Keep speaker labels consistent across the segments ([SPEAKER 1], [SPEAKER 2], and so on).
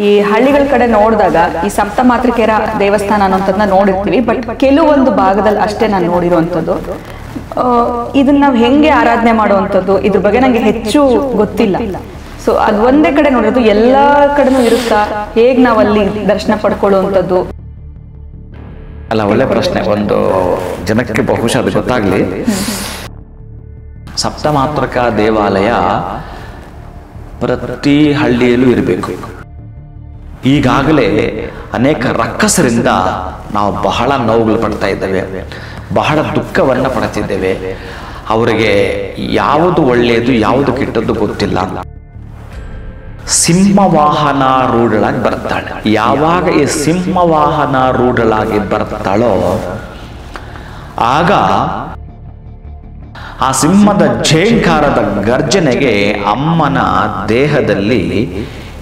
[SPEAKER 1] ಈ ಹಳ್ಳಿಗಳ ಕಡೆ ನೋಡಿದಾಗ ಈ ಸಪ್ತ ಮಾತೃಕೆಯರ ದೇವಸ್ಥಾನ ಅನ್ನೋಂಥದ್ದನ್ನ ನೋಡಿರ್ತೀವಿ. ಬಟ್ ಕೆಲವೊಂದು ಭಾಗದಲ್ಲಿ ಅಷ್ಟೇ ನಾನು ನೋಡಿರುವಂಥದ್ದು. ಇದನ್ನ ನಾವು ಹೆಂಗೆ ಆರಾಧನೆ ಮಾಡುವಂಥದ್ದು ಇದ್ರ ಬಗ್ಗೆ ನಂಗೆ ಹೆಚ್ಚು ಗೊತ್ತಿಲ್ಲ. ಸೊ ಅದು ಒಂದೇ ಕಡೆ ನೋಡೋದು, ಎಲ್ಲಾ ಕಡೆನೂ ಇರುತ್ತಾ, ಹೇಗ್ ನಾವ್ ಅಲ್ಲಿ ದರ್ಶನ ಪಡ್ಕೊಳ್ಳುವಂಥದ್ದು?
[SPEAKER 2] ಅಲ್ಲ, ಒಳ್ಳೆ ಪ್ರಶ್ನೆ. ಒಂದು ಜನಕ್ಕೆ ಬಹುಶಃ ಅದು ಗೊತ್ತಾಗ್ಲಿ. ಸಪ್ತಮಾತೃಕ ದೇವಾಲಯ ಪ್ರತಿ ಹಳ್ಳಿಯಲ್ಲೂ ಇರಬೇಕು. ಈಗಾಗಲೇ ಅನೇಕ ರಕ್ಕಸರಿಂದ ನಾವು ಬಹಳ ನೋವುಗಳು ಪಡ್ತಾ ಇದ್ದೇವೆ, ಬಹಳ ದುಃಖವನ್ನ ಪಡ್ತಿದ್ದೇವೆ. ಅವರಿಗೆ ಯಾವುದು ಒಳ್ಳೆಯದು ಯಾವುದು ಕೆಟ್ಟದ್ದು ಗೊತ್ತಿಲ್ಲ. ಸಿಂಹವಾಹನ ರೂಢಳಾಗಿ ಬರ್ತಾಳೆ. ಯಾವಾಗ ಈ ಸಿಂಹವಾಹನ ರೂಢಳಾಗಿ ಬರ್ತಾಳೋ ಆಗ ಆ ಸಿಂಹದ ಝೇಂಕಾರದ ಗರ್ಜನೆಗೆ ಅಮ್ಮನ ದೇಹದಲ್ಲಿ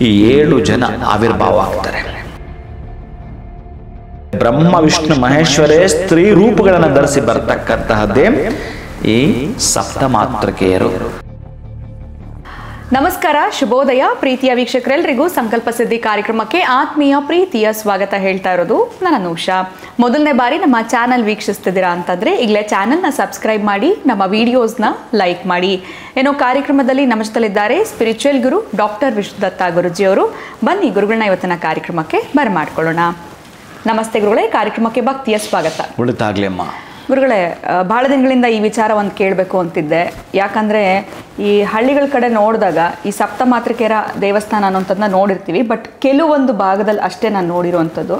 [SPEAKER 2] ಈ 7 ಜನ ಆವಿರ್ಭಾವ ಆಗ್ತಾರೆ. ಬ್ರಹ್ಮ ವಿಷ್ಣು ಮಹೇಶ್ವರೇ ಸ್ತ್ರೀ ರೂಪಗಳನ್ನು ಧರಿಸಿ ಬರ್ತಕ್ಕಂತಹದ್ದೇ ಈ ಸಪ್ತಮಾತೃಕೆಯರು.
[SPEAKER 1] ನಮಸ್ಕಾರ, ಶುಭೋದಯ ಪ್ರೀತಿಯ ವೀಕ್ಷಕರೆಲ್ಲರಿಗೂ ಸಂಕಲ್ಪ ಸಿದ್ಧಿ ಕಾರ್ಯಕ್ರಮಕ್ಕೆ ಆತ್ಮೀಯ ಪ್ರೀತಿಯ ಸ್ವಾಗತ ಹೇಳ್ತಾ ಇರೋದು ನಾನು ಅನೂಷಾ. ಮೊದಲನೇ ಬಾರಿ ನಮ್ಮ ಚಾನಲ್ ವೀಕ್ಷಿಸ್ತಿದ್ದೀರಾ ಅಂತಂದ್ರೆ ಈಗಲೇ ಚಾನಲ್ನ ಸಬ್ಸ್ಕ್ರೈಬ್ ಮಾಡಿ, ನಮ್ಮ ವಿಡಿಯೋಸ್ನ ಲೈಕ್ ಮಾಡಿ. ಏನೋ ಕಾರ್ಯಕ್ರಮದಲ್ಲಿ ನಮ್ಮ ಜೊತೆಲಿದ್ದಾರೆ ಸ್ಪಿರಿಚುವಲ್ ಗುರು ಡಾಕ್ಟರ್ ವಿಷ್ಣುದತ್ತ ಗುರುಜಿಯವರು. ಬನ್ನಿ ಗುರುಗಳನ್ನ ಇವತ್ತಿನ ಕಾರ್ಯಕ್ರಮಕ್ಕೆ ಬರಮಾಡ್ಕೊಳ್ಳೋಣ. ನಮಸ್ತೆ ಗುರುಗಳೇ, ಕಾರ್ಯಕ್ರಮಕ್ಕೆ ಭಕ್ತಿಯ ಸ್ವಾಗತ.
[SPEAKER 2] ಒಳಿತಾಗ್ಲಿ ಅಮ್ಮ.
[SPEAKER 1] ಗುರುಗಳೇ, ಬಹಳ ದಿನಗಳಿಂದ ಈ ವಿಚಾರ ಒಂದು ಕೇಳಬೇಕು ಅಂತಿದ್ದೆ. ಯಾಕಂದರೆ ಈ ಹಳ್ಳಿಗಳ ಕಡೆ ನೋಡಿದಾಗ ಈ ಸಪ್ತ ಮಾತೃಕೆಯರ ದೇವಸ್ಥಾನ ಅನ್ನೋಂಥದ್ದನ್ನ ನೋಡಿರ್ತೀವಿ. ಬಟ್ ಕೆಲವೊಂದು ಭಾಗದಲ್ಲಿ ಅಷ್ಟೇ ನಾನು ನೋಡಿರುವಂಥದ್ದು.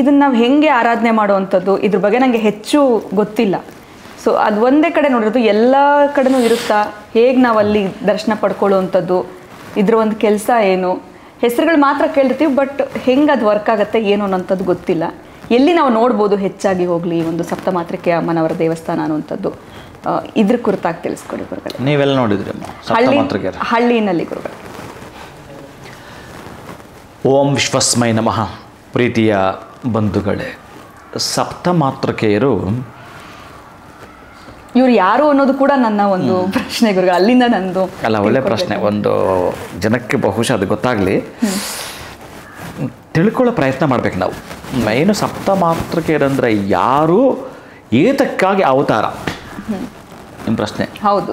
[SPEAKER 1] ಇದನ್ನು ನಾವು ಹೆಂಗೆ ಆರಾಧನೆ ಮಾಡುವಂಥದ್ದು ಇದ್ರ ಬಗ್ಗೆ ನನಗೆ ಹೆಚ್ಚು ಗೊತ್ತಿಲ್ಲ. ಸೊ ಅದು ಒಂದೇ ಕಡೆ ನೋಡಿರೋದು, ಎಲ್ಲ ಕಡೆನೂ ಇರುತ್ತಾ, ಹೇಗೆ ನಾವು ಅಲ್ಲಿ ದರ್ಶನ ಪಡ್ಕೊಳ್ಳುವಂಥದ್ದು, ಇದ್ರ ಒಂದು ಕೆಲಸ ಏನು, ಹೆಸರುಗಳು ಮಾತ್ರ ಕೇಳಿರ್ತೀವಿ. ಬಟ್ ಹೆಂಗೆ ಅದು ವರ್ಕ್ ಆಗುತ್ತೆ ಏನು ಅನ್ನೋಂಥದ್ದು ಗೊತ್ತಿಲ್ಲ. ಎಲ್ಲಿ ನಾವು ನೋಡ್ಬೋದು ಹೆಚ್ಚಾಗಿ ಹೋಗ್ಲಿ ಒಂದು ಸಪ್ತಮಾತೃಕೆಯ ಅಮ್ಮನವರ ದೇವಸ್ಥಾನ ಅನ್ನುವಂಥದ್ದು, ಇದ್ರ ಕುರಿತಾಗಿ ತಿಳಿಸ್ಕೊಡಿ ಗುರುಗಳೇ.
[SPEAKER 2] ನೀವೆಲ್ಲ ನೋಡಿದ್ರಿ
[SPEAKER 1] ಹಳ್ಳಿನಲ್ಲಿ ಗುರುಗಳು?
[SPEAKER 2] ಓಂ ವಿಶ್ವಸ್ಮೈ ನಮಃ. ಪ್ರೀತಿಯ ಬಂಧುಗಳೇ, ಸಪ್ತಮಾತೃಕೆಯರು
[SPEAKER 1] ಇವ್ರು ಯಾರು ಅನ್ನೋದು ಕೂಡ ನನ್ನ ಒಂದು ಪ್ರಶ್ನೆ ಗುರುಗಳು. ಅಲ್ಲಿಂದ ನಂದು
[SPEAKER 2] ಅಲ್ಲ, ಒಳ್ಳೆ ಪ್ರಶ್ನೆ. ಒಂದು ಜನಕ್ಕೆ ಬಹುಶಃ ಅದು ಗೊತ್ತಾಗ್ಲಿ, ತಿಳ್ಕೊಳ್ಳೋ ಪ್ರಯತ್ನ ಮಾಡ್ಬೇಕು ನಾವು. ಏನು ಸಪ್ತಮಾತೃಕೆಯರಂದ್ರೆ ಯಾರು, ಏತಕ್ಕಾಗಿ ಅವತಾರ, ನಿಮ್ಮ ಪ್ರಶ್ನೆ.
[SPEAKER 1] ಹೌದು,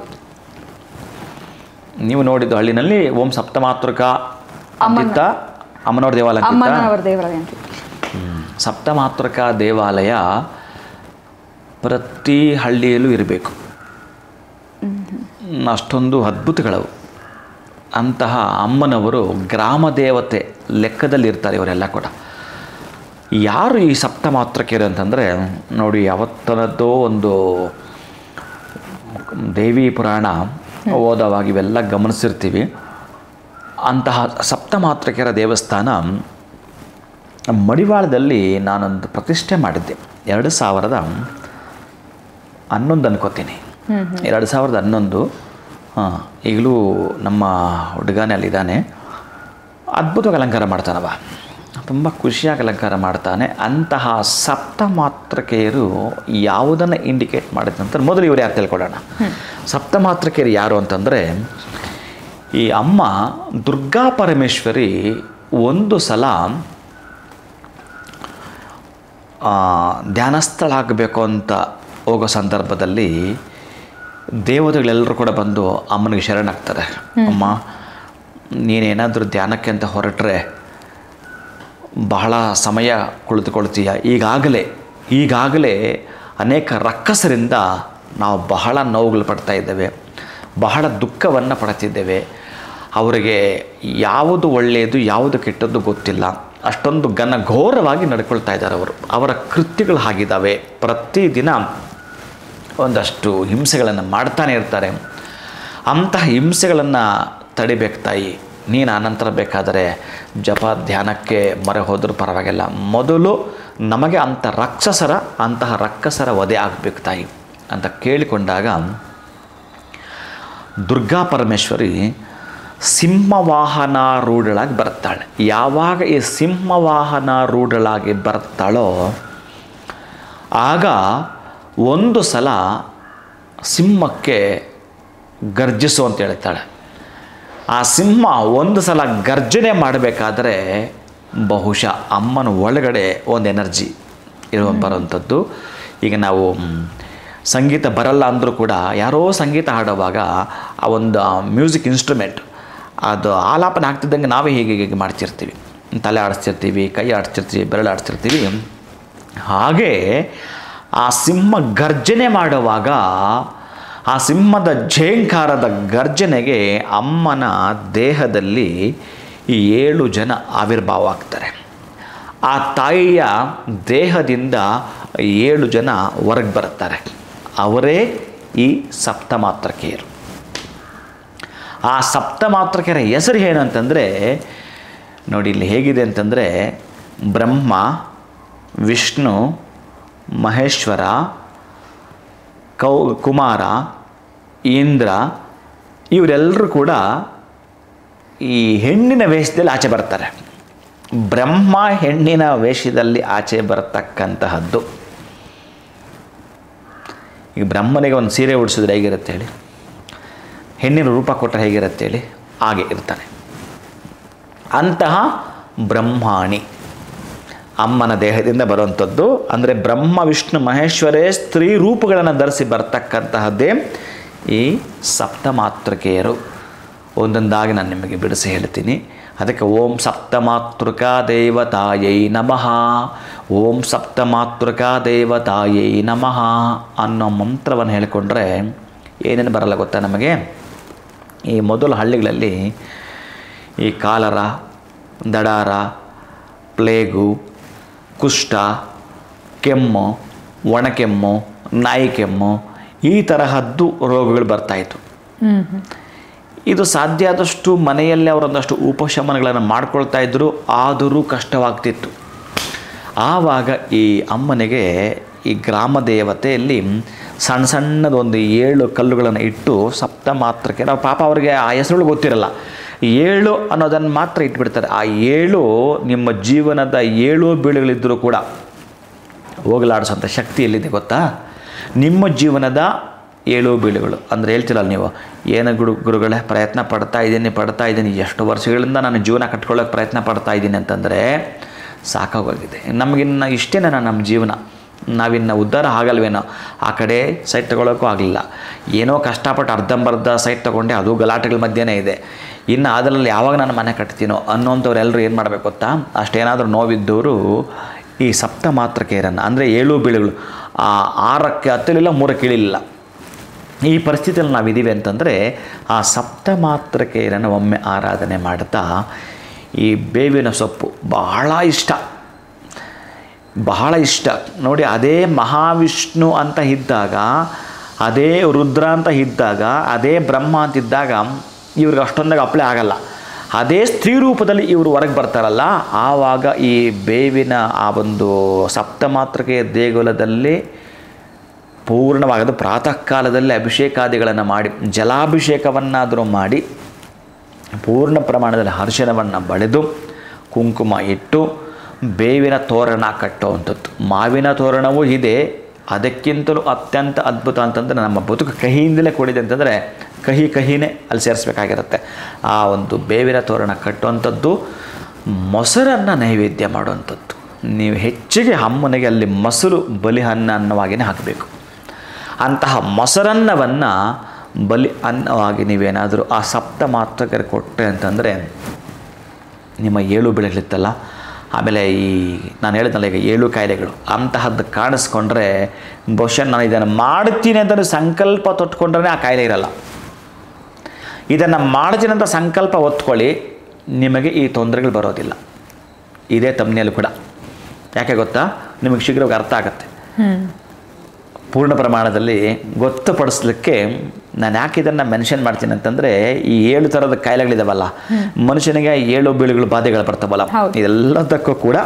[SPEAKER 2] ನೀವು ನೋಡಿದ್ದು ಹಳ್ಳಿನಲ್ಲಿ ಓಂ ಸಪ್ತಮಾತೃಕ ಅಂತಿತ್ತ, ಅಮ್ಮನವ್ರ ದೇವಾಲಯ ಅಂತ. ಸಪ್ತಮಾತೃಕ ದೇವಾಲಯ ಪ್ರತಿ ಹಳ್ಳಿಯಲ್ಲೂ ಇರಬೇಕು. ಅಷ್ಟೊಂದು ಅದ್ಭುತಗಳವು. ಅಂತಹ ಅಮ್ಮನವರು ಗ್ರಾಮ ದೇವತೆ ಲೆಕ್ಕದಲ್ಲಿ ಇರ್ತಾರೆ ಇವರೆಲ್ಲ ಕೂಡ. ಯಾರು ಈ ಸಪ್ತಮಾತೃಕೆಯರು ಅಂತಂದರೆ ನೋಡಿ, ಯಾವತ್ತನದ್ದೋ ಒಂದು ದೇವಿ ಪುರಾಣ ಓದವಾಗ ಇವೆಲ್ಲ ಗಮನಿಸಿರ್ತೀವಿ. ಅಂತಹ ಸಪ್ತಮಾತೃಕೆಯರ ದೇವಸ್ಥಾನ ಮಡಿವಾಳದಲ್ಲಿ ನಾನೊಂದು ಪ್ರತಿಷ್ಠೆ ಮಾಡಿದ್ದೆ 2011 ಅನ್ಕೋತೀನಿ. 2011. ಈಗಲೂ ನಮ್ಮ ಹುಡುಗನೇ ಅಲ್ಲಿದ್ದಾನೆ. ಅದ್ಭುತವಾಗಿ ಅಲಂಕಾರ ಮಾಡ್ತಾನವ, ತುಂಬ ಖುಷಿಯಾಗಿ ಅಲಂಕಾರ ಮಾಡ್ತಾನೆ. ಅಂತಹ ಸಪ್ತಮಾತೃಕೆಯರು ಯಾವುದನ್ನು ಇಂಡಿಕೇಟ್ ಮಾಡಿದೆ ಅಂತ ಮೊದಲು ಇವರು ಯಾರು ತಿಳ್ಕೊಳ್ಳೋಣ. ಸಪ್ತಮಾತೃಕೆಯರು ಯಾರು ಅಂತಂದರೆ, ಈ ಅಮ್ಮ ದುರ್ಗಾ ಪರಮೇಶ್ವರಿ ಒಂದು ಸಲ ಧ್ಯಾನಸ್ಥಳಾಗಬೇಕು ಅಂತ ಹೋಗೋ ಸಂದರ್ಭದಲ್ಲಿ ದೇವತೆಗಳೆಲ್ಲರೂ ಕೂಡ ಬಂದು ಅಮ್ಮನಿಗೆ ಶರಣಾಗ್ತಾರೆ. ಅಮ್ಮ, ನೀನೇನಾದರೂ ಧ್ಯಾನಕ್ಕೆ ಅಂತ ಹೊರಟ್ರೆ ಬಹಳ ಸಮಯ ಕುಳಿತುಕೊಳ್ತೀಯ. ಈಗಾಗಲೇ ಅನೇಕ ರಕ್ಕಸರಿಂದ ನಾವು ಬಹಳ ನೋವುಗಳು ಪಡ್ತಾ ಇದ್ದೇವೆ, ಬಹಳ ದುಃಖವನ್ನು ಪಡ್ತಿದ್ದೇವೆ. ಅವರಿಗೆ ಯಾವುದು ಒಳ್ಳೆಯದು ಯಾವುದು ಕೆಟ್ಟದ್ದು ಗೊತ್ತಿಲ್ಲ. ಅಷ್ಟೊಂದು ಘನಘೋರವಾಗಿ ನಡ್ಕೊಳ್ತಾ ಇದ್ದಾರೆ ಅವರ ಕೃತ್ಯಗಳು ಆಗಿದ್ದಾವೆ. ಪ್ರತಿದಿನ ಒಂದಷ್ಟು ಹಿಂಸೆಗಳನ್ನು ಮಾಡ್ತಾನೆ ಇರ್ತಾರೆ. ಅಂತಹ ಹಿಂಸೆಗಳನ್ನು ತಡಿಬೇಕು ತಾಯಿ. ನೀನು ಆನಂತರ ಬೇಕಾದರೆ ಜಪ ಧ್ಯಾನಕ್ಕೆ ಮೊರೆ ಹೋದರೂ ಪರವಾಗಿಲ್ಲ, ಮೊದಲು ನಮಗೆ ಅಂತಹ ರಕ್ಕಸರ ವಧೆ ಆಗಬೇಕು ತಾಯಿ ಅಂತ ಕೇಳಿಕೊಂಡಾಗ ದುರ್ಗಾ ಪರಮೇಶ್ವರಿ ಸಿಂಹವಾಹನ ರೂಢಳಾಗಿ ಬರ್ತಾಳೆ. ಯಾವಾಗ ಈ ಸಿಂಹವಾಹನ ರೂಢಳಾಗಿ ಬರ್ತಾಳೋ ಆಗ ಒಂದು ಸಲ ಸಿಂಹಕ್ಕೆ ಗರ್ಜಿಸು ಅಂತ ಹೇಳ್ತಾಳೆ. ಆ ಸಿಂಹ ಒಂದು ಸಲ ಗರ್ಜನೆ ಮಾಡಬೇಕಾದ್ರೆ ಬಹುಶಃ ಅಮ್ಮನ ಒಳಗಡೆ ಒಂದು ಎನರ್ಜಿ ಬರುವಂಥದ್ದು. ಈಗ ನಾವು ಸಂಗೀತ ಬರಲ್ಲ ಅಂದರೂ ಕೂಡ ಯಾರೋ ಸಂಗೀತ ಹಾಡುವಾಗ ಆ ಒಂದು ಮ್ಯೂಸಿಕ್ ಇನ್ಸ್ಟ್ರೂಮೆಂಟ್ ಅದು ಆಲಾಪನೆ ಆಗ್ತಿದ್ದಂಗೆ ನಾವೇ ಹೀಗೆ ಮಾಡ್ತಿರ್ತೀವಿ, ತಲೆ ಆಡಿಸ್ತಿರ್ತೀವಿ, ಕೈ ಆಡಿಸ್ತಿರ್ತೀವಿ, ಬೆರಳು ಆಡಿಸ್ತಿರ್ತೀವಿ. ಹಾಗೆ ಆ ಸಿಂಹ ಗರ್ಜನೆ ಮಾಡುವಾಗ ಆ ಸಿಂಹದ ಝೇಂಕಾರದ ಗರ್ಜನೆಗೆ ಅಮ್ಮನ ದೇಹದಲ್ಲಿ ಈ 7 ಜನ ಆವಿರ್ಭಾವ ಆಗ್ತಾರೆ. ಆ ತಾಯಿಯ ದೇಹದಿಂದ 7 ಜನ ಹೊರಗೆ ಬರ್ತಾರೆ. ಅವರೇ ಈ ಸಪ್ತಮಾತೃಕೆಯರು. ಆ ಸಪ್ತಮಾತೃಕೆಯರ ಹೆಸರು ಏನಂತಂದರೆ ನೋಡಿ, ಇಲ್ಲಿ ಹೇಗಿದೆ ಅಂತಂದರೆ ಬ್ರಹ್ಮ, ವಿಷ್ಣು, ಮಹೇಶ್ವರ, ಕುಮಾರ, ಇಂದ್ರ ಇವರೆಲ್ಲರೂ ಕೂಡ ಈ ಹೆಣ್ಣಿನ ವೇಷದಲ್ಲಿ ಆಚೆ ಬರ್ತಾರೆ. ಬ್ರಹ್ಮ ಹೆಣ್ಣಿನ ವೇಷದಲ್ಲಿ ಆಚೆ ಬರತಕ್ಕಂತಹದ್ದು. ಈಗ ಬ್ರಹ್ಮನಿಗೆ ಒಂದು ಸೀರೆ ಉಡಿಸಿದ್ರೆ ಹೇಗಿರುತ್ತೆ ಹೇಳಿ, ಹೆಣ್ಣಿನ ರೂಪ ಕೊಟ್ಟರೆ ಹೇಗಿರುತ್ತೆ ಹೇಳಿ, ಹಾಗೆ ಇರ್ತಾನೆ. ಅಂತಹ ಬ್ರಹ್ಮಾಣಿ ಅಮ್ಮನ ದೇಹದಿಂದ ಬರುವಂಥದ್ದು. ಅಂದರೆ ಬ್ರಹ್ಮ, ವಿಷ್ಣು, ಮಹೇಶ್ವರೇ ಸ್ತ್ರೀ ರೂಪಗಳನ್ನು ಧರಿಸಿ ಬರ್ತಕ್ಕಂತಹದ್ದೇ ಈ ಸಪ್ತಮಾತೃಕೆಯರು. ಒಂದೊಂದಾಗಿ ನಾನು ನಿಮಗೆ ಬಿಡಿಸಿ ಹೇಳ್ತೀನಿ. ಅದಕ್ಕೆ ಓಂ ಸಪ್ತಮಾತೃಕಾ ದೇವತಾಯೈ ನಮಃ, ಓಂ ಸಪ್ತಮಾತೃಕಾ ದೇವತಾಯೈ ನಮಃ ಅನ್ನೋ ಮಂತ್ರವನ್ನು ಹೇಳಿಕೊಂಡ್ರೆ ಏನೇನು ಬರಲ್ಲ ಗೊತ್ತಾ ನಮಗೆ? ಈ ಮೊದಲ ಹಳ್ಳಿಗಳಲ್ಲಿ ಈ ಕಾಲರ, ದಡಾರ, ಪ್ಲೇಗು, ಕುಷ್ಠ, ಕೆಮ್ಮು, ಒಣಕೆಮ್ಮು, ನಾಯಿ ಕೆಮ್ಮು ಈ ತರಹದ್ದು ರೋಗಗಳು ಬರ್ತಾಯಿತ್ತು. ಇದು ಸಾಧ್ಯ ಆದಷ್ಟು ಮನೆಯಲ್ಲೇ ಅವರೊಂದಷ್ಟು ಉಪಶಮನಗಳನ್ನು ಮಾಡ್ಕೊಳ್ತಾ ಇದ್ದರು. ಆದರೂ ಕಷ್ಟವಾಗ್ತಿತ್ತು. ಆವಾಗ ಈ ಅಮ್ಮನಿಗೆ ಈ ಗ್ರಾಮ ದೇವತೆಯಲ್ಲಿ ಸಣ್ಣ ಸಣ್ಣದೊಂದು 7 ಕಲ್ಲುಗಳನ್ನು ಇಟ್ಟು ಸಪ್ತಮಾತೃಕೆ, ನಾವು ಪಾಪ ಅವರಿಗೆ ಆ ಹೆಸರುಗಳು ಗೊತ್ತಿರಲ್ಲ, 7 ಅನ್ನೋದನ್ನು ಮಾತ್ರ ಇಟ್ಬಿಡ್ತಾರೆ. ಆ 7 ನಿಮ್ಮ ಜೀವನದ 7 ಬೀಳುಗಳಿದ್ದರೂ ಕೂಡ ಹೋಗಲಾಡಿಸೋಂಥ ಶಕ್ತಿ ಎಲ್ಲಿದೆ ಗೊತ್ತಾ? ನಿಮ್ಮ ಜೀವನದ 7 ಬೀಳುಗಳು. ಅಂದರೆ ಹೇಳ್ತಿರಲ್ಲ ನೀವು, ಏನು ಗುರುಗಳೇ ಪ್ರಯತ್ನ ಪಡ್ತಾ ಇದ್ದೀನಿ, ಎಷ್ಟು ವರ್ಷಗಳಿಂದ ನಾನು ಜೀವನ ಕಟ್ಕೊಳ್ಳೋಕೆ ಪ್ರಯತ್ನ ಪಡ್ತಾ ಇದ್ದೀನಿ ಅಂತಂದರೆ ಸಾಕಾಗೋಗಿದೆ. ನಮಗಿನ್ನು ಇಷ್ಟೇನ ನಮ್ಮ ಜೀವನ, ನಾವಿನ್ನು ಉದ್ಧಾರ ಆಗಲ್ವೇನೋ, ಆ ಕಡೆ ಸೈಟ್ ತೊಗೊಳೋಕ್ಕೂ ಆಗಲಿಲ್ಲ, ಏನೋ ಕಷ್ಟಪಟ್ಟು ಅರ್ಧಂಬರ್ಧ ಸೈಟ್ ತೊಗೊಂಡೆ, ಅದು ಗಲಾಟೆಗಳ ಮಧ್ಯೆನೇ ಇದೆ, ಇನ್ನು ಅದರಲ್ಲಿ ಯಾವಾಗ ನಾನು ಮನೆ ಕಟ್ತೀನೋ ಅನ್ನೋಂಥವ್ರೆಲ್ಲರೂ ಏನು ಮಾಡಬೇಕು ಗೊತ್ತಾ? ಅಷ್ಟೇನಾದರೂ ನೋವಿದ್ದವರು ಈ ಸಪ್ತಮಾತೃಕೆಯರನ್ನು, ಅಂದರೆ 7 ಬೀಳುಗಳು, ಆ 6ಕ್ಕೆ ಹತ್ತಲಿಲ್ಲ, 3ಕ್ಕೆ ಇಳಿಲಿಲ್ಲ, ಈ ಪರಿಸ್ಥಿತಿಯಲ್ಲಿ ನಾವಿದ್ದೀವಿ ಅಂತಂದರೆ ಆ ಸಪ್ತಮಾತೃಕೆಯರನ್ನು ಒಮ್ಮೆ ಆರಾಧನೆ ಮಾಡ್ತಾ, ಈ ಬೇವಿನ ಸೊಪ್ಪು ಬಹಳ ಇಷ್ಟ ನೋಡಿ. ಅದೇ ಮಹಾವಿಷ್ಣು ಅಂತ ಇದ್ದಾಗ, ಅದೇ ರುದ್ರ ಅಂತ ಇದ್ದಾಗ, ಅದೇ ಬ್ರಹ್ಮ ಅಂತಿದ್ದಾಗ ಇವ್ರಿಗೆ ಅಷ್ಟೊಂದಾಗ ಅಪ್ಲೈ ಆಗಲ್ಲ. ಅದೇ ಸ್ತ್ರೀ ರೂಪದಲ್ಲಿ ಇವರು ಹೊರಗೆ ಬರ್ತಾರಲ್ಲ, ಆವಾಗ ಈ ಬೇವಿನ ಆ ಒಂದು ಸಪ್ತಮಾತೃಕೆಯ ದೇಗುಲದಲ್ಲಿ ಪೂರ್ಣವಾಗದು ಪ್ರಾತಃ ಕಾಲದಲ್ಲಿ ಅಭಿಷೇಕಾದಿಗಳನ್ನು ಮಾಡಿ, ಜಲಾಭಿಷೇಕವನ್ನಾದರೂ ಮಾಡಿ, ಪೂರ್ಣ ಪ್ರಮಾಣದಲ್ಲಿ ಅರಿಶಿಣವನ್ನು ಬಳೆದು, ಕುಂಕುಮ ಇಟ್ಟು, ಬೇವಿನ ತೋರಣ ಕಟ್ಟುವಂಥದ್ದು. ಮಾವಿನ ತೋರಣವೂ ಇದೆ, ಅದಕ್ಕಿಂತಲೂ ಅತ್ಯಂತ ಅದ್ಭುತ ಅಂತಂದರೆ ನಮ್ಮ ಬದುಕು ಕಹಿಯಿಂದಲೇ ಕೂಡಿದೆ ಅಂತಂದರೆ ಕಹಿನೇ ಅಲ್ಲಿ ಸೇರಿಸ್ಬೇಕಾಗಿರುತ್ತೆ. ಆ ಒಂದು ಬೇವಿನ ತೋರಣ ಕಟ್ಟುವಂಥದ್ದು, ಮೊಸರನ್ನು ನೈವೇದ್ಯ ಮಾಡುವಂಥದ್ದು. ನೀವು ಹೆಚ್ಚಿಗೆ ಅಮ್ಮನಿಗೆ ಅಲ್ಲಿ ಮೊಸರು ಬಲಿ ಅನ್ನವಾಗಿಯೇ ಹಾಕಬೇಕು. ಅಂತಹ ಮೊಸರನ್ನವನ್ನು ಬಲಿ ಅನ್ನವಾಗಿ ನೀವೇನಾದರೂ ಆ ಸಪ್ತಮಾತೃಕೆಯರು ಕೊಟ್ಟೆ ಅಂತಂದರೆ ನಿಮ್ಮ 7 ಬೀಳುಗಳಿತ್ತಲ್ಲ, ಆಮೇಲೆ ಈ ನಾನು ಹೇಳಿದ್ನಲ್ಲ ಈಗ 7 ಕಾಯಿಲೆಗಳು ಅಂತಹದ್ದು ಕಾಣಿಸ್ಕೊಂಡ್ರೆ ಬಹುಶಃ ನಾನು ಇದನ್ನು ಮಾಡ್ತೀನಿ ಅಂತ ಸಂಕಲ್ಪ ತೊಟ್ಕೊಂಡ್ರೆ ಆ ಕಾಯಿಲೆ ಇರಲ್ಲ. ಇದನ್ನು ಮಾಡ್ತೀನಿ ಅಂತ ಸಂಕಲ್ಪ ಹೊತ್ಕೊಳ್ಳಿ, ನಿಮಗೆ ಈ ತೊಂದರೆಗಳು ಬರೋದಿಲ್ಲ. ಇದೇ ತಮ್ಮನೆಯಲ್ಲೂ ಕೂಡ. ಯಾಕೆ ಗೊತ್ತಾ? ನಿಮಗೆ ಶೀಘ್ರವಾಗಿ ಅರ್ಥ ಆಗುತ್ತೆ. ಪೂರ್ಣ ಪ್ರಮಾಣದಲ್ಲಿ ಗೊತ್ತುಪಡಿಸ್ಲಿಕ್ಕೆ ನಾನು ಯಾಕೆ ಇದನ್ನು ಮೆನ್ಷನ್ ಮಾಡ್ತೀನಿ ಅಂತಂದರೆ, ಈ 7 ಥರದ ಕಾಯಿಲೆಗಳಿದಾವಲ್ಲ, ಮನುಷ್ಯನಿಗೆ 7 ಬೀಳುಗಳು ಬಾಧೆಗಳು ಬರ್ತಾವಲ್ಲ, ಇದೆಲ್ಲದಕ್ಕೂ ಕೂಡ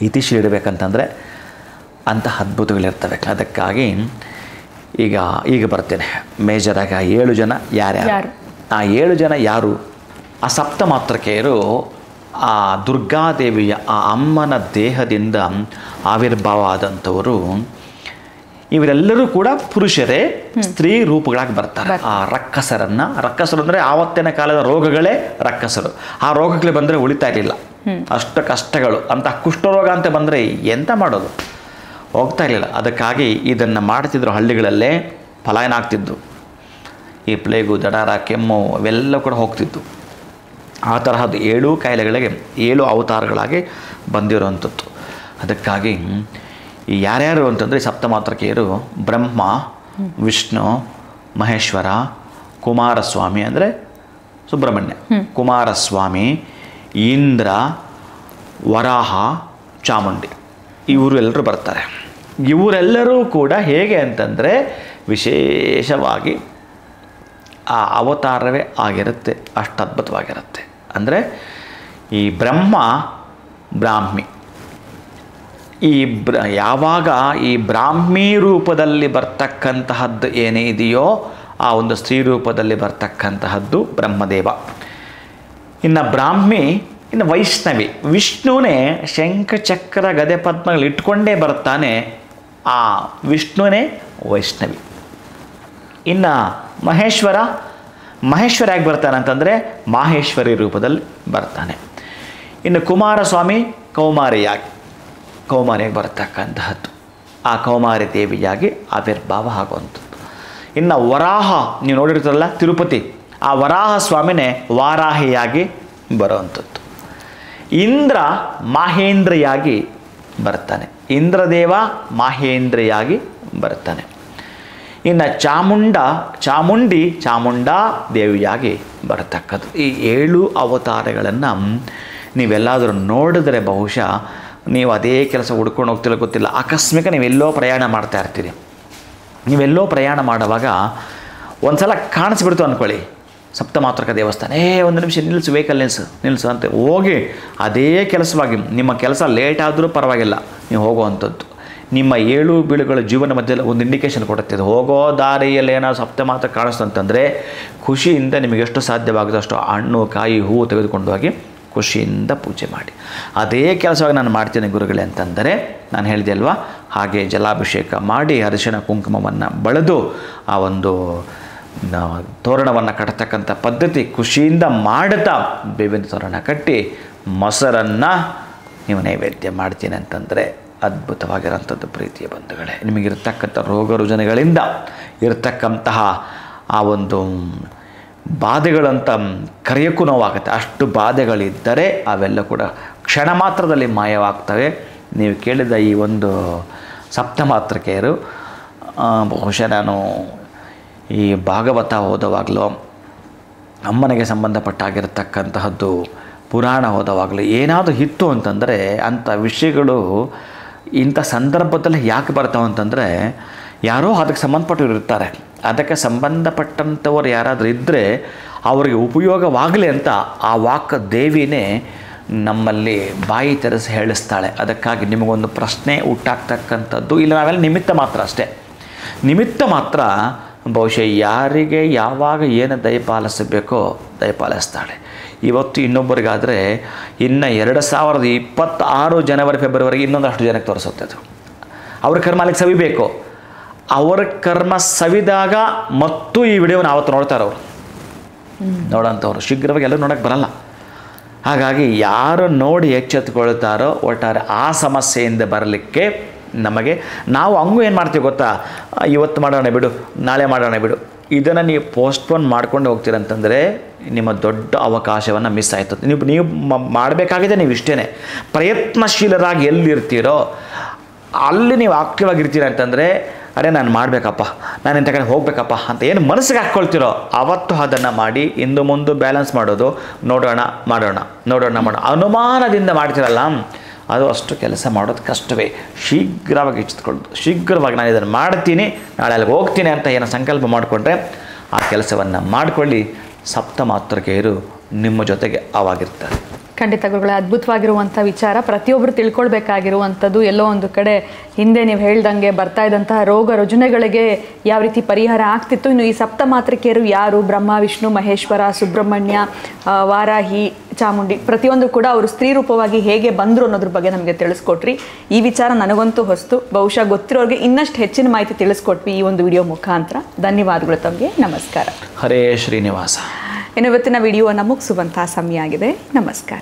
[SPEAKER 2] ಇತಿಶಿ ಇಡಬೇಕಂತಂದರೆ ಅಂತಹ ಅದ್ಭುತಗಳಿರ್ತವೆ. ಅದಕ್ಕಾಗಿ ಈಗ ಬರ್ತೇನೆ ಮೇಜರಾಗಿ. ಆ 7 ಜನ ಯಾರ್ಯಾರು? ಆ 7 ಜನ ಯಾರು? ಆ ಸಪ್ತಮಾತೃಕೆಯರು ಆ ದುರ್ಗಾದೇವಿಯ ಆ ಅಮ್ಮನ ದೇಹದಿಂದ ಆವಿರ್ಭಾವ ಆದಂಥವರು. ಇವರೆಲ್ಲರೂ ಕೂಡ ಪುರುಷರೇ ಸ್ತ್ರೀ ರೂಪಗಳಾಗಿ ಬರ್ತಾರೆ. ಆ ರಕ್ಕಸರು ಅಂದರೆ ಆವತ್ತಿನ ಕಾಲದ ರೋಗಗಳೇ ರಕ್ಕಸರು. ಆ ರೋಗಗಳು ಬಂದರೆ ಉಳಿತಾ ಇರಲಿಲ್ಲ, ಅಷ್ಟು ಕಷ್ಟಗಳು. ಅಂತ ಕುಷ್ಠರೋಗ ಅಂತ ಬಂದರೆ ಎಂತ ಮಾಡೋದು, ಹೋಗ್ತಾ ಇರಲಿಲ್ಲ. ಅದಕ್ಕಾಗಿ ಇದನ್ನು ಮಾಡ್ತಿದ್ರು, ಹಳ್ಳಿಗಳಲ್ಲೇ ಪಲಾಯನ ಆಗ್ತಿದ್ದು. ಈ ಪ್ಲೇಗು, ದಡಾರ, ಕೆಮ್ಮು ಅವೆಲ್ಲ ಕೂಡ ಹೋಗ್ತಿತ್ತು. ಆ ತರಹದ್ದು 7 ಕಾಯಿಲೆಗಳಿಗೆ 7 ಅವತಾರಗಳಾಗಿ ಬಂದಿರುವಂಥದ್ದು. ಅದಕ್ಕಾಗಿ ಈ ಯಾರ್ಯಾರು ಅಂತಂದರೆ ಸಪ್ತಮಾತೃಕೆಯರು ಬ್ರಹ್ಮ, ವಿಷ್ಣು, ಮಹೇಶ್ವರ, ಕುಮಾರಸ್ವಾಮಿ ಅಂದರೆ ಸುಬ್ರಹ್ಮಣ್ಯ, ಕುಮಾರಸ್ವಾಮಿ, ಇಂದ್ರ, ವರಾಹ, ಚಾಮುಂಡಿ, ಇವರು ಎಲ್ಲರೂ ಬರ್ತಾರೆ. ಇವರೆಲ್ಲರೂ ಕೂಡ ಹೇಗೆ ಅಂತಂದರೆ ವಿಶೇಷವಾಗಿ ಆ ಅವತಾರವೇ ಆಗಿರುತ್ತೆ, ಅಷ್ಟು ಅದ್ಭುತವಾಗಿರುತ್ತೆ. ಅಂದರೆ ಈ ಬ್ರಹ್ಮ ಬ್ರಾಹ್ಮಿ, ಯಾವಾಗ ಈ ಬ್ರಾಹ್ಮಿ ರೂಪದಲ್ಲಿ ಬರ್ತಕ್ಕಂತಹದ್ದು ಏನೇ ಇದೆಯೋ ಆ ಒಂದು ಸ್ತ್ರೀ ರೂಪದಲ್ಲಿ ಬರ್ತಕ್ಕಂತಹದ್ದು ಬ್ರಹ್ಮದೇವ. ಇನ್ನು ಬ್ರಾಹ್ಮಿ, ಇನ್ನು ವೈಷ್ಣವಿ, ವಿಷ್ಣುವೇ ಶಂಖಚಕ್ರ ಗದೆ ಪದ್ಮಗಳು ಇಟ್ಕೊಂಡೇ ಬರ್ತಾನೆ, ಆ ವಿಷ್ಣುವೇ ವೈಷ್ಣವಿ. ಇನ್ನು ಮಹೇಶ್ವರ ಯಾಕೆ ಬರ್ತಾನೆ ಅಂತಂದರೆ ಮಾಹೇಶ್ವರಿ ರೂಪದಲ್ಲಿ ಬರ್ತಾನೆ. ಇನ್ನು ಕುಮಾರಸ್ವಾಮಿ ಕೌಮಾರಿಯಾಗಿ ಬರ್ತಕ್ಕಂತಹದ್ದು, ಆ ಕೌಮಾರಿ ದೇವಿಯಾಗಿ ಆವಿರ್ಭಾವ ಆಗುವಂಥದ್ದು. ಇನ್ನು ವರಾಹ, ನೀವು ನೋಡಿರ್ತಾರಲ್ಲ ತಿರುಪತಿ, ಆ ವರಾಹ ಸ್ವಾಮಿನೇ ವಾರಾಹಿಯಾಗಿ ಬರುವಂಥದ್ದು. ಇಂದ್ರ ಮಾಹೇಂದ್ರಿಯಾಗಿ ಬರ್ತಾನೆ, ಇಂದ್ರದೇವ ಮಾಹೇಂದ್ರಿಯಾಗಿ ಬರ್ತಾನೆ. ಇನ್ನು ಚಾಮುಂಡಾ ದೇವಿಯಾಗಿ ಬರತಕ್ಕದ್ದು. ಈ 7 ಅವತಾರಗಳನ್ನು ನೀವೆಲ್ಲಾದರೂ ನೋಡಿದ್ರೆ ಬಹುಶಃ ನೀವು ಅದೇ ಕೆಲಸ ಹುಡ್ಕೊಂಡು ಹೋಗ್ತಿಲ್ಲ ಗೊತ್ತಿಲ್ಲ. ಆಕಸ್ಮಿಕ ನೀವೆಲ್ಲೋ ಪ್ರಯಾಣ ಮಾಡ್ತಾ ಇರ್ತೀರಿ. ನೀವೆಲ್ಲೋ ಪ್ರಯಾಣ ಮಾಡುವಾಗ ಒಂದು ಸಲ ಕಾಣಿಸ್ಬಿಡ್ತು ಅಂದ್ಕೊಳ್ಳಿ ಸಪ್ತಮಾತೃಕ ದೇವಸ್ಥಾನ, ಒಂದು ನಿಮಿಷ ನಿಲ್ಲಿಸು, ವೆಹಿಕಲ್ ನಿಲ್ಲಿಸು ಅಂತ ಹೋಗಿ ಅದೇ ಕೆಲಸವಾಗಿ ನಿಮ್ಮ ಕೆಲಸ ಲೇಟ್ ಆದರೂ ಪರವಾಗಿಲ್ಲ ನೀವು ಹೋಗುವಂಥದ್ದು. ನಿಮ್ಮ 7 ಬೀಳುಗಳ ಜೀವನ ಮಧ್ಯದಲ್ಲಿ ಒಂದು ಇಂಡಿಕೇಶನ್ ಕೊಡುತ್ತೆ. ಅದು ಹೋಗೋ ದಾರಿಯಲ್ಲಿ ಏನಾದ್ರು ಸಪ್ತಮಾತ್ರ ಕಾಣಿಸ್ತು ಅಂತಂದರೆ ಖುಷಿಯಿಂದ ನಿಮಗೆ ಎಷ್ಟು ಸಾಧ್ಯವಾಗುತ್ತೋ ಅಷ್ಟು ಹಣ್ಣು, ಕಾಯಿ, ಹೂವು ತೆಗೆದುಕೊಂಡು ಹೋಗಿ ಖುಷಿಯಿಂದ ಪೂಜೆ ಮಾಡಿ. ಅದೇ ಕೆಲಸವಾಗಿ ನಾನು ಮಾಡ್ತೀನಿ ಗುರುಗಳೇ ಅಂತಂದರೆ ನಾನು ಹೇಳಿದೆ ಅಲ್ವಾ, ಹಾಗೆ ಜಲಾಭಿಷೇಕ ಮಾಡಿ ಅರಿಶಿಣ ಕುಂಕುಮವನ್ನು ಬಳಿದು ಆ ಒಂದು ತೋರಣವನ್ನು ಕಟ್ಟತಕ್ಕಂಥ ಪದ್ಧತಿ ಖುಷಿಯಿಂದ ಮಾಡುತ್ತಾ ಬೇವಿನ ತೋರಣ ಕಟ್ಟಿ ಮೊಸರನ್ನು ನೀವು ನೈವೇದ್ಯ ಮಾಡ್ತೀನಿ ಅಂತಂದರೆ ಅದ್ಭುತವಾಗಿರೋಂಥದ್ದು ಪ್ರೀತಿಯ ಬಂಧುಗಳೇ. ನಿಮಗಿರ್ತಕ್ಕಂಥ ರೋಗ ರುಜಿನಗಳಿಂದ ಇರತಕ್ಕಂತಹ ಆ ಒಂದು ಬಾಧೆಗಳಂತ ಕರೆಯೋಕ್ಕೂ ನೋವಾಗುತ್ತೆ. ಅಷ್ಟು ಬಾಧೆಗಳಿದ್ದರೆ ಅವೆಲ್ಲ ಕೂಡ ಕ್ಷಣ ಮಾತ್ರದಲ್ಲಿ ಮಾಯವಾಗ್ತವೆ. ನೀವು ಕೇಳಿದ ಈ ಒಂದು ಸಪ್ತಮಾತೃಕೆಯರು ಬಹುಶಃ ನಾನು ಈ ಭಾಗವತ ಓದುವಾಗಲೂ, ಅಮ್ಮನಿಗೆ ಸಂಬಂಧಪಟ್ಟಾಗಿರತಕ್ಕಂತಹದ್ದು ಪುರಾಣ ಓದುವಾಗಲೂ ಏನಾದರೂ ಇತ್ತು ಅಂತಂದರೆ ಅಂಥ ವಿಷಯಗಳು ಇಂಥ ಸಂದರ್ಭದಲ್ಲಿ ಯಾಕೆ ಬರ್ತಾವೆ ಅಂತಂದರೆ ಯಾರೋ ಅದಕ್ಕೆ ಸಂಬಂಧಪಟ್ಟವ್ರು ಇರ್ತಾರೆ. ಅದಕ್ಕೆ ಸಂಬಂಧಪಟ್ಟಂಥವ್ರು ಯಾರಾದರೂ ಇದ್ದರೆ ಅವರಿಗೆ ಉಪಯೋಗವಾಗಲಿ ಅಂತ ಆ ವಾಕ್ ದೇವಿನೇ ನಮ್ಮಲ್ಲಿ ಬಾಯಿ ತೆರೆಸಿ ಹೇಳಿಸ್ತಾಳೆ. ಅದಕ್ಕಾಗಿ ನಿಮಗೊಂದು ಪ್ರಶ್ನೆ ಹುಟ್ಟಾಗ್ತಕ್ಕಂಥದ್ದು ಇಲ್ಲ, ನಾವೆಲ್ಲ ನಿಮಿತ್ತ ಮಾತ್ರ ಅಷ್ಟೇ, ನಿಮಿತ್ತ ಮಾತ್ರ. ಬಹುಶಃ ಯಾರಿಗೆ ಯಾವಾಗ ಏನು ದಯಪಾಲಿಸಬೇಕೋ ದಯಪಾಲಿಸ್ತಾಳೆ. ಇವತ್ತು ಇನ್ನೊಬ್ಬರಿಗಾದರೆ ಇನ್ನು 2026 ಜನವರಿ ಫೆಬ್ರವರಿಗೆ ಇನ್ನೊಂದಷ್ಟು ಜನಕ್ಕೆ ತೋರಿಸುತ್ತೆ. ಅದು ಅವ್ರ ಕರ್ಮಾಲಿಗೆ ಸವಿಬೇಕು. ಅವರ ಕರ್ಮ ಸವಿದಾಗ ಮತ್ತು ಈ ವಿಡಿಯೋನ ಆವತ್ತು ನೋಡ್ತಾರೆ. ಅವರು ನೋಡೋಂಥವ್ರು ಶೀಘ್ರವಾಗಿ ಎಲ್ಲರೂ ನೋಡೋಕ್ಕೆ ಬರಲ್ಲ. ಹಾಗಾಗಿ ಯಾರು ನೋಡಿ ಎಚ್ಚೆತ್ತುಕೊಳ್ತಾರೋ ಒಟ್ಟಾರೆ ಆ ಸಮಸ್ಯೆಯಿಂದ ಬರಲಿಕ್ಕೆ ನಮಗೆ ನಾವು ಹಂಗೂ ಏನು ಮಾಡ್ತೀವಿ ಗೊತ್ತಾ, ಇವತ್ತು ಮಾಡೋಣ ಬಿಡು, ನಾಳೆ ಮಾಡೋಣ ಬಿಡು, ಇದನ್ನು ನೀವು ಪೋಸ್ಟ್ಪೋನ್ ಮಾಡ್ಕೊಂಡು ಹೋಗ್ತೀರಂತಂದರೆ ನಿಮ್ಮ ದೊಡ್ಡ ಅವಕಾಶವನ್ನು ಮಿಸ್ ಆಯ್ತದೆ. ನೀವು ಮಾಡಬೇಕಾಗಿದೆ ನೀವು ಇಷ್ಟೇ, ಪ್ರಯತ್ನಶೀಲರಾಗಿ ಎಲ್ಲಿರ್ತೀರೋ ಅಲ್ಲಿ ನೀವು ಆಕ್ಟಿವ್ ಆಗಿರ್ತೀರ ಅಂತಂದರೆ ಅರೆ ನಾನು ಮಾಡಬೇಕಪ್ಪ, ನಾನು ಇಂಥ ಕಡೆ ಹೋಗಬೇಕಪ್ಪ ಅಂತ ಏನು ಮನಸ್ಸಿಗೆ ಹಾಕ್ಕೊಳ್ತೀರೋ ಆವತ್ತು ಅದನ್ನು ಮಾಡಿ ಇಂದು ಮುಂದೆ ಬ್ಯಾಲೆನ್ಸ್ ಮಾಡೋದು, ಮಾಡೋಣ ಅನುಮಾನದಿಂದ ಮಾಡ್ತೀರಲ್ಲ ಅದು ಅಷ್ಟು ಕೆಲಸ ಮಾಡೋದು ಕಷ್ಟವೇ. ಶೀಘ್ರವಾಗಿ ಎಚ್ಚೆತ್ತುಕೊಳ್ಳೋದು, ಶೀಘ್ರವಾಗಿ ನಾನು ಇದನ್ನು ಮಾಡ್ತೀನಿ, ನಾಳೆ ಅಲ್ಲಿಗೆ ಹೋಗ್ತೀನಿ ಅಂತ ಏನೋ ಸಂಕಲ್ಪ ಮಾಡಿಕೊಂಡ್ರೆ ಆ ಕೆಲಸವನ್ನು ಮಾಡಿಕೊಳ್ಳಿ. ಸಪ್ತಮಾತೃಕೆಯರು ನಿಮ್ಮ ಜೊತೆಗೆ ಅವಾಗಿರ್ತಾರೆ.
[SPEAKER 1] ಖಂಡಿತ ಗುರುಗಳೇ, ಅದ್ಭುತವಾಗಿರುವಂಥ ವಿಚಾರ, ಪ್ರತಿಯೊಬ್ಬರು ತಿಳ್ಕೊಳ್ಬೇಕಾಗಿರುವಂಥದ್ದು. ಎಲ್ಲೋ ಒಂದು ಕಡೆ ಹಿಂದೆ ನೀವು ಹೇಳ್ದಂಗೆ ಬರ್ತಾ ಇದ್ದಂತಹ ರೋಗ ರುಜಿನಗಳಿಗೆ ಯಾವ ರೀತಿ ಪರಿಹಾರ ಆಗ್ತಿತ್ತು. ಇನ್ನು ಈ ಸಪ್ತಮಾತೃಕೆಯರು ಯಾರು, ಬ್ರಹ್ಮ, ವಿಷ್ಣು, ಮಹೇಶ್ವರ, ಸುಬ್ರಹ್ಮಣ್ಯ, ವಾರಾಹಿ, ಚಾಮುಂಡಿ ಪ್ರತಿಯೊಂದು ಕೂಡ ಅವರು ಸ್ತ್ರೀ ರೂಪವಾಗಿ ಹೇಗೆ ಬಂದರು ಅನ್ನೋದ್ರ ಬಗ್ಗೆ ನಮಗೆ ತಿಳಿಸ್ಕೊಟ್ರಿ. ಈ ವಿಚಾರ ನನಗಂತೂ ಹೊಸ್ತು, ಬಹುಶಃ ಗೊತ್ತಿರೋರಿಗೆ ಇನ್ನಷ್ಟು ಹೆಚ್ಚಿನ ಮಾಹಿತಿ ತಿಳಿಸ್ಕೊಟ್ವಿ ಈ ಒಂದು ವಿಡಿಯೋ ಮುಖಾಂತರ. ಧನ್ಯವಾದಗಳು ತಮಗೆ. ನಮಸ್ಕಾರ.
[SPEAKER 2] ಹರೇ ಶ್ರೀನಿವಾಸ.
[SPEAKER 1] ಇನ್ನು ಇವತ್ತಿನ ವಿಡಿಯೋವನ್ನು ಮುಗಿಸುವಂತಹ ಸಮಯ ಆಗಿದೆ. ನಮಸ್ಕಾರ.